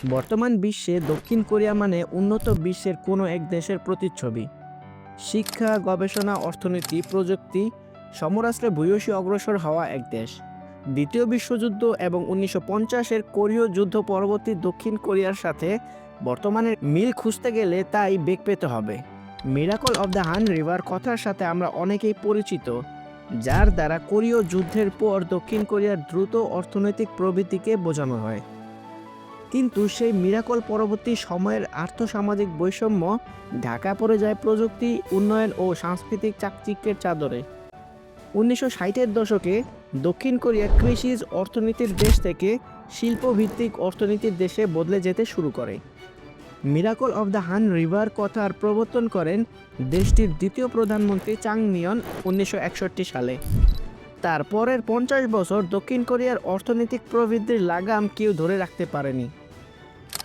বর্তমান বিশ্বে দক্ষিণ কোরিয়া মানে উন্নত বিশ্বের কোনো এক দেশের প্রতিচ্ছবি। শিক্ষা, গবেষণা, অর্থনীতি, প্রযুক্তি, সমরাস্ত্রে ভূয়সী অগ্রসর হওয়া এক দেশ। দ্বিতীয় বিশ্বযুদ্ধ এবং 1950-এর কোরীয় যুদ্ধ পরবর্তী দক্ষিণ কোরিয়ার সাথে বর্তমানের মিল খুঁজতে গেলে তাই বেগ পেতে হবে। Miracle of the Han river কথার সাথে আমরা অনেকেই পরিচিত, যার দ্বারা কোরীয় যুদ্ধের পর দক্ষিণ কোরিয়ার দ্রুত অর্থনৈতিক প্রবৃদ্ধিকে বোঝানো হয়। কিন্তু সেই মিরাকল পরবর্তী সময়ের আর্থসামাজিক বৈষম্য ঢাকা পড়ে যায় প্রযুক্তি, উন্নয়ন ও সাংস্কৃতিক চাকচিক্যের চাদরে। 1960-এর দশকে দক্ষিণ কোরিয়া কৃষিজ অর্থনীতির দেশ থেকে শিল্পভিত্তিক অর্থনীতির দেশে বদলে যেতে শুরু করে। Miracle of the Han river কথার প্রবর্তন করেন দেশটির দ্বিতীয় প্রধানমন্ত্রী চাং মিয়ন 1961 সালে। তার পরের 50 বছর দক্ষিণ কোরিয়ার অর্থনৈতিক প্রবৃদ্ধির লাগাম কেউ ধরে রাখতে পারেনি।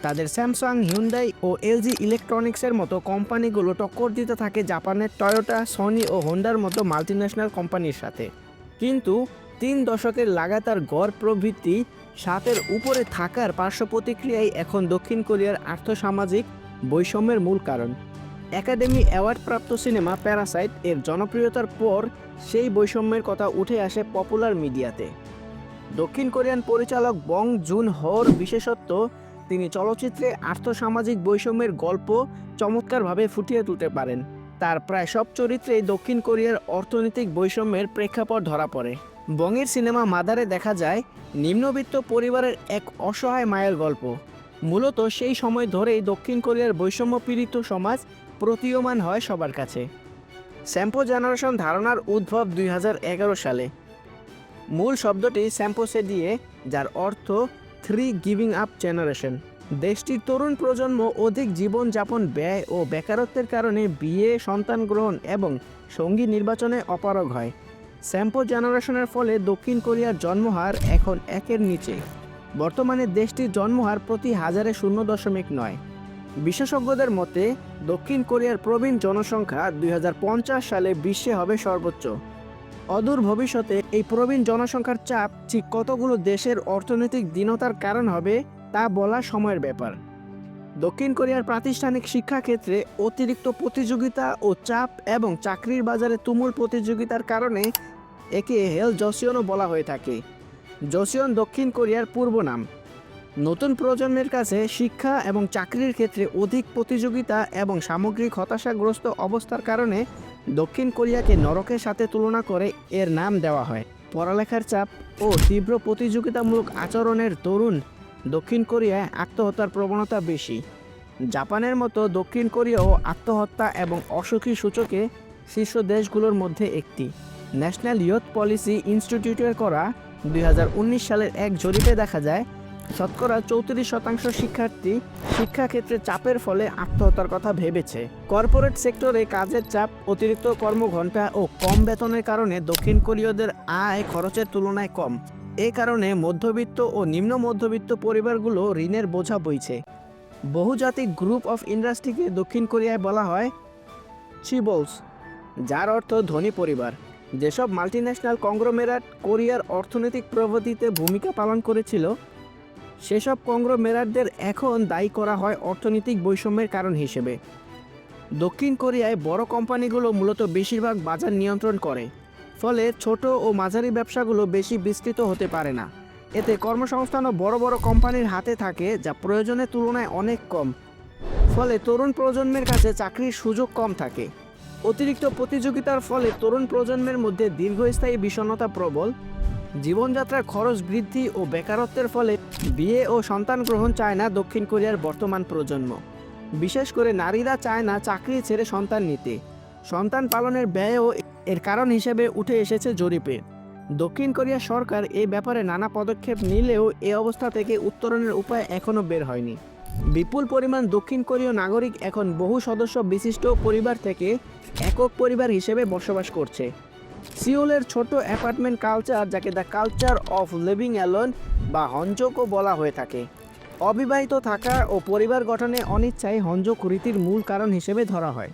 তাদের স্যামসাং, হিউন্ডাই ও এলজি ইলেকট্রনিক্সের মতো কোম্পানিগুলো টক্কর দিতে থাকে জাপানের টয়োটা, সনি ও হোন্ডার মতো মাল্টিন্যাশনাল কোম্পানির সাথে। কিন্তু 3 দশকের লাগাতার গড় প্রবৃদ্ধি 7-এর উপরে থাকার পার্শ্ব প্রতিক্রিয়াই এখন দক্ষিণ কোরিয়ার আর্থসামাজিক বৈষম্যের মূল কারণ। একাডেমি অ্যাওয়ার্ডপ্রাপ্ত সিনেমা প্যারাসাইট এর জনপ্রিয়তার পর সেই বৈষম্যের কথা উঠে আসে পপুলার মিডিয়াতে। দক্ষিণ কোরিয়ান পরিচালক বং জুন হোর বিশেষত্ব, তিনি চলচ্চিত্রে আর্থসামাজিক বৈষম্যের গল্প চমৎকারভাবে ফুটিয়ে তুলতে পারেন। তার প্রায় সব চরিত্রেই দক্ষিণ কোরিয়ার অর্থনৈতিক বৈষম্যের প্রেক্ষাপট ধরা পড়ে। বংয়ের সিনেমা মাদারে দেখা যায় নিম্নবিত্ত পরিবারের এক অসহায় মায়ের গল্প। মূলত সেই সময় ধরেই দক্ষিণ কোরিয়ার বৈষম্য পীড়িত সমাজ প্রতীয়মান হয় সবার কাছে। স্যাম্পো জেনারেশন ধারণার উদ্ভব 2011 সালে। মূল শব্দটি স্যাম্পোসে দিয়ে, যার অর্থ 3 গিভিং আপ জেনারেশন। দেশটির তরুণ প্রজন্ম অধিক জীবনযাপন ব্যয় ও বেকারত্বের কারণে বিয়ে, সন্তান গ্রহণ এবং সঙ্গী নির্বাচনে অপারগ হয়। স্যাম্পো জেনারেশনের ফলে দক্ষিণ কোরিয়ার জন্মহার এখন 1-এর নিচে। বর্তমানে দেশটির জন্মহার প্রতি হাজারে 0.9। বিশেষজ্ঞদের মতে দক্ষিণ কোরিয়ার প্রবীণ জনসংখ্যা 2050 সালে বিশ্বে হবে সর্বোচ্চ। অদূর ভবিষ্যতে এই প্রবীণ জনসংখ্যার চাপ ঠিক কতগুলো দেশের অর্থনৈতিক দীনতার কারণ হবে তা বলা সময়ের ব্যাপার। দক্ষিণ কোরিয়ার প্রাতিষ্ঠানিক শিক্ষাক্ষেত্রে অতিরিক্ত প্রতিযোগিতা ও চাপ এবং চাকরির বাজারে তুমুল প্রতিযোগিতার কারণে একে হেল জসিয়নও বলা হয়ে থাকে। জসিয়ন দক্ষিণ কোরিয়ার পূর্ব নাম। নতুন প্রজন্মের কাছে শিক্ষা এবং চাকরির ক্ষেত্রে অধিক প্রতিযোগিতা এবং সামগ্রিক হতাশাগ্রস্ত অবস্থার কারণে দক্ষিণ কোরিয়াকে নরকের সাথে তুলনা করে এর নাম দেওয়া হয়। পড়ালেখার চাপ ও তীব্র প্রতিযোগিতামূলক আচরণের দরুন দক্ষিণ কোরিয়ায় আত্মহত্যার প্রবণতা বেশি। জাপানের মতো দক্ষিণ কোরিয়াও আত্মহত্যা এবং অসুখী সূচকে শীর্ষ দেশগুলোর মধ্যে একটি। ন্যাশনাল ইয়ুথ পলিসি ইনস্টিটিউটের করা 2019 সালের এক জরিপে দেখা যায় শতকরা 34% শিক্ষার্থী শিক্ষাক্ষেত্রে চাপের ফলে আত্মহত্যার কথা ভেবেছে। কর্পোরেট সেক্টরে কাজের চাপ, অতিরিক্ত কর্মঘণ্টা ও কম বেতনের কারণে দক্ষিণ কোরীয়দের আয় খরচের তুলনায় কম। এ কারণে মধ্যবিত্ত ও নিম্ন মধ্যবিত্ত পরিবারগুলো ঋণের বোঝা বইছে। বহুজাতিক গ্রুপ অফ ইন্ডাস্ট্রিকে দক্ষিণ কোরিয়ায় বলা হয় চিবলস, যার অর্থ ধনী পরিবার। যেসব মাল্টিন্যাশনাল কংগ্লোমেরেট কোরিয়ার অর্থনৈতিক প্রগতিতে ভূমিকা পালন করেছিল, সেসব কংগ্লোমেরেটদের এখন দায়ী করা হয় অর্থনৈতিক বৈষম্যের কারণ হিসেবে। দক্ষিণ কোরিয়ায় বড় কোম্পানিগুলো মূলত বেশিরভাগ বাজার নিয়ন্ত্রণ করে, ফলে ছোট ও মাঝারি ব্যবসাগুলো বেশি বিস্তৃত হতে পারে না। এতে কর্মসংস্থানও বড় বড় কোম্পানির হাতে থাকে, যা প্রয়োজনের তুলনায় অনেক কম। ফলে তরুণ প্রজন্মের কাছে চাকরির সুযোগ কম থাকে। অতিরিক্ত প্রতিযোগিতার ফলে তরুণ প্রজন্মের মধ্যে দীর্ঘস্থায়ী বিষণ্ণতা প্রবল। জীবনযাত্রার খরচ বৃদ্ধি ও বেকারত্বের ফলে বিয়ে ও সন্তান গ্রহণ চায় না দক্ষিণ কোরিয়ার বর্তমান প্রজন্ম। বিশেষ করে নারীরা চায় না চাকরি ছেড়ে সন্তান নিতে। সন্তান পালনের ব্যয়ও এর কারণ হিসেবে উঠে এসেছে জরিপে। দক্ষিণ কোরিয়া সরকার এই ব্যাপারে নানা পদক্ষেপ নিলেও এ অবস্থা থেকে উত্তরণের উপায় এখনও বের হয়নি। বিপুল পরিমাণ দক্ষিণ কোরীয় নাগরিক এখন বহু সদস্য বিশিষ্ট পরিবার থেকে একক পরিবার হিসেবে বসবাস করছে। সিওলের ছোট অ্যাপার্টমেন্ট কালচার, যাকে the culture of living alone বা হনজোকও বলা হয়ে থাকে, অবিবাহিত থাকা ও পরিবার গঠনে অনিচ্ছাই হনজোক রীতির মূল কারণ হিসেবে ধরা হয়।